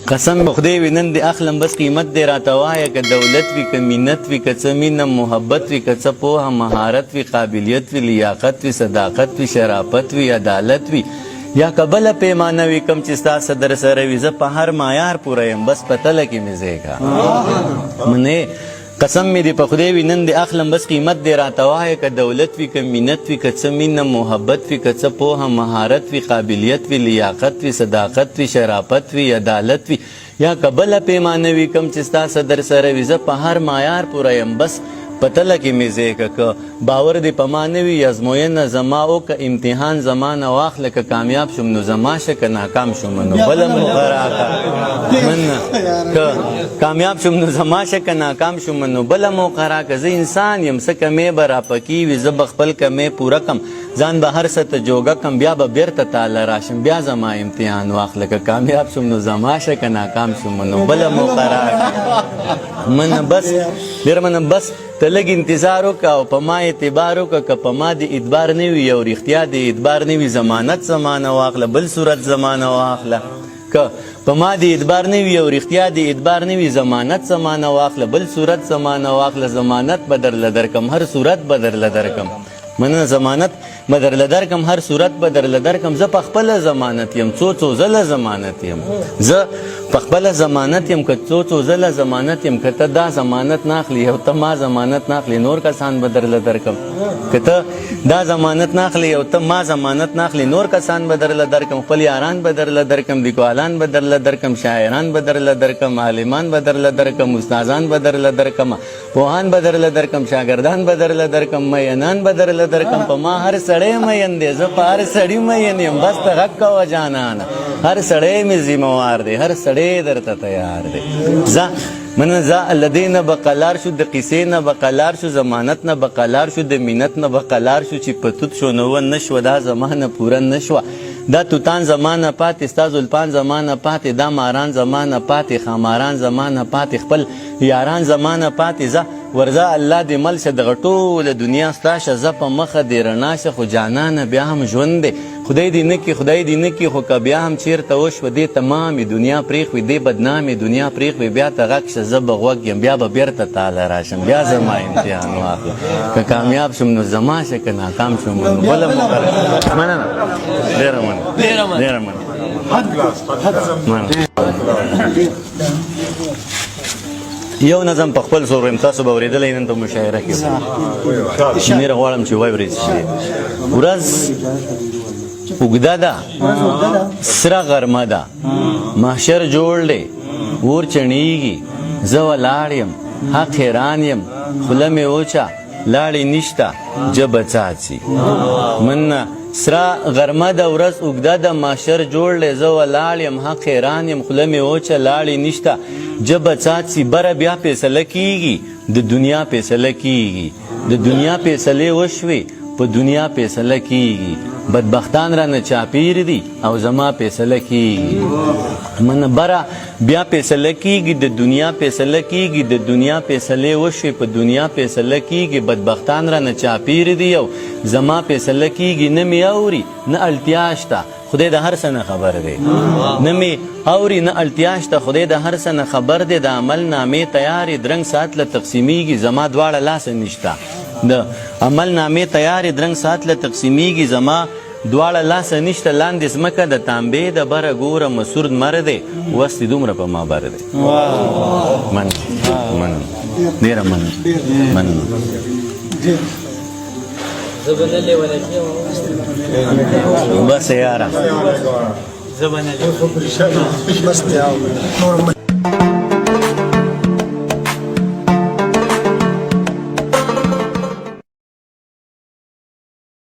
قسم بخدای وي نن دې اخلم بس قیمت دې راته وایه که دولت وي که منت وي که څه مینه محبت وي که څه پوهه مهارت وي قابلیت وي لیاقت وي صداقت وي شرافت وي عدالت وي یا که بله پیمانه وي کوم چې ستا صدر سره وي زه په هر معیار پوره یم بس په تله کې مې ځای کا منې قسم می دی په خدای وي نن دې اخلم بس قیمت دې راته وایه که دولت وي که منت وي که څه مینه محبت وي که څه پوهه مهارت وي قابلیت وي لیاقت وي صداقت وي شرافت وي عدالت وي یا که بله پیمانه وي کوم چې ستا صدر سره وي زه په هر معیار پوره یم بس په تله کې مې ځای که که باور دې په ما نه وي ازموینه زما او که امتحان زما نه واخله که کامیاب شم نو زما شه که ناکام شم نو بله موقع راکړه مننه که کامیاب شم نو زما شه که ناکام شم نو بله موقع راکړه زه انسان یم څه کمی به راپکې وي زه به خپل کمی پوره کم ځان به هر څه ته جوګه کم بیا به بیرته تاله راشم بیا زما امتحان واخله که کامیاب شم نو زما شه که ناکام شم نو بله موقع راکړه مننه بس ډېر مننه بس ته لږ انتظار وکړه او په ما اعتبار وکړه که په ما د اعتبار نه وي او رښتیا د اعتبار نه وي ضمانت زمانه واخله بل صورت زمانه واخله که په ما د اعتبار نه وي او رښتیا د اعتبار نه وي ضمانت زمانه واخله بل صورت زمانه واخله ضمانت به درله درکم هر صورت به درله درکم مننه ضمانت به درله درکم هر صورت به درله درکم زه په خپله ضمانت یم څو ځله ضمانت یم زه په خپله ضمانت یم که څو ځله ضمانت یم که ته دا ضمانت ناخلي او ته ما ضمانت ناخلي نور کسان به درله درکم که ته دا ضمانت ناخلي او ته ما ضمانت ناخلي نور کسان به درله درکم خپل یاران به درله درکم لیکوالان به درله درکم شاعران به درله درکم عالمان به درله درکم استادان به درله درکم پوهان به درله درکم شاګردان به درله درکم مینان به درله درکم په ما هر سړی مین دی زه په هر سړي مین یم بس ته غږ کوه جانانه هر سړی مې ذمهوار دی هر سړی درته تیار دی ځه مننه ځه له دې نه به قلار شو د قیسې نه به قلار شو ضمانت نه به قلار شو د منت نه به قلار شو چې په توت شو نو نه شوه دا زمانه پوره نه شوه دا توتان زمانه پاتې ستا زلفان زمانه پاتې دا ماران زمانه پاتې خاماران زمانه پاتې خپل یاران زمانه پاتې ځه ورځه الله دې مل شه دغه ټوله دنیا ستا شه زه په مخه دې رڼا شه خو جانانه بیا هم ژوند دی خدای دې نه کړي خدای دې نه کړي خو که بیا هم چېرته وشوه دې تمامې دنیا پرېښوي دې بدنامې دنیا پرېښوي بیا ته غږ شه زه به غوږ یم بیا به بیرته تاله راشم بیا زما امتحان واخله که کامیاب شم نو زما شه که ناکام شم نو بله موقع مننه ډېره مننه ډېره مننه یو نظم په خپل زور ویم تاسو به اورېدلی نن ته مشاعره کې شمېره غواړم چې واورېد شي ورځ اوږده ده سره غرمه ده محشر جوړ دی اور چڼېږي زه ولاړ یم حق حیران یم خوله مې وچه لاړې نشته ژبه څاڅي مننه سره غرمه ده ورځ اوږده ده محشر جوړ دی زه ولاړ یم حق حیران یم خوله مې وچه لاړې نشته ژبه څاڅي بره بیا فیصله کیږي د دنیا فیصله کیږي د دنیا فیصلې وشوې په دنیا فیصله کیږي بدبختان رانه چاپیر دي او زما فیصله کیږي من بره بیا فیصله کیږي د دنیا فیصله کیږي د دنیا فیصلې وشوې په دنیا فیصله کیږي بدبختان رانه چاپیر دي او زما فیصله کیږي نه مې اوري نه اړتیا شته خدای د هر څه نه خبر دی نه مې اوري نه اړتیا شته خدای د هر څه نه خبر دی د عمل نامې تیارې درنګ ساعت له تقسیمیږي زما دواړه لاسه نشته د عمل نامې تیارې درنګ ساعت له تقسیمیږي زما دواړه لاسه نشته لاندې ځمکه د تانبې د بره ګوره مسعود مر دی وس دې دومره په ما بر دی مننه ډېره مننه بس یاره